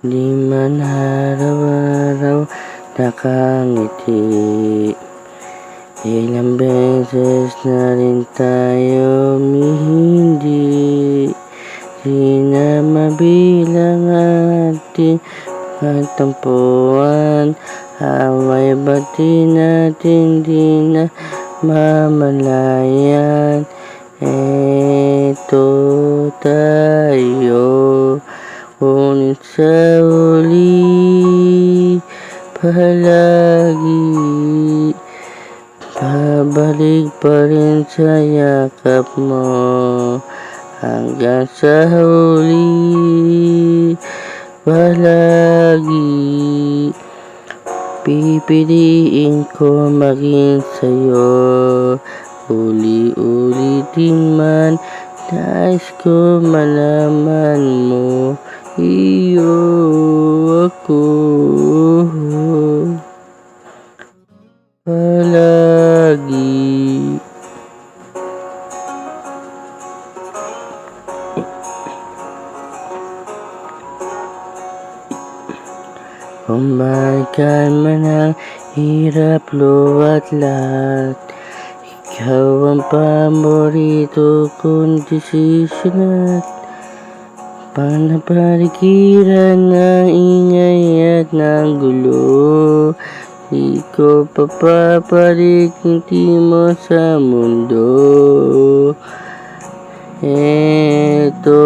di man araw-araw nakangiti. Ilang beses na rin tayo hindi, di na mabilang ating katampuan. Away bati natin di na mamalayan. Eto tayo, ngunit sa uli palagi babalik pa rin sa yakap mo. Hanggang sa huli palagi pipiliin ko maging sa'yo. Uli-ulitin man, nais ko malaman mo, iyo ako palagi. Kung bakit man ang hirap luwat lahat, ikaw ang paborito kong desisyon at panapaligiran ng ingay at ng gulo. Di ko papapalik ngiti mo sa mundo. Eto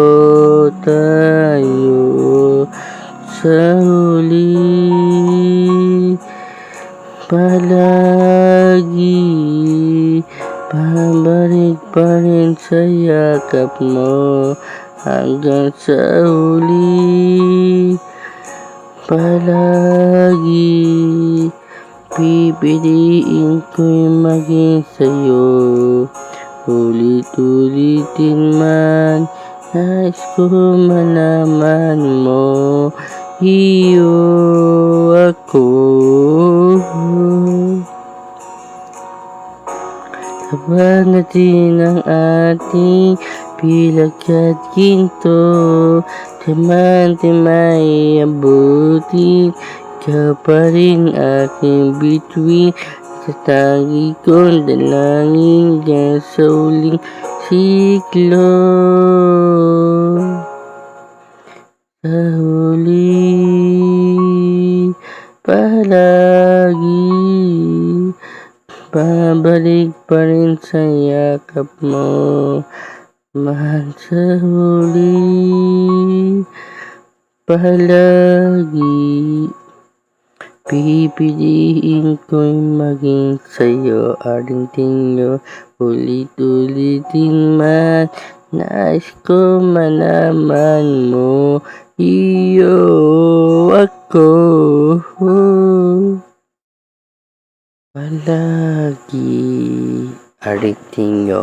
tayo sa huli palagi babalik pa rin sa yakap mo. Hanggang sa huli palagi pipiliin ko'y maging sa'yo. Ulit-ulitin man, nais ko malaman mo, iyo ako. Tapat natin ang ating pilak at ginto, timan-timay abutin. Ikaw pa rin aking bituin, sa tangi kong dalangin hanggang sa uling siklo. Sa huli palagi babalik pa rin sa yakap mo. Mahal sa huli palagi pipiliin ko'y maging sa'yo. Arintinyo, ulit-ulitin man, nais ko malaman mo, iyo ako palagi. Arintinyo.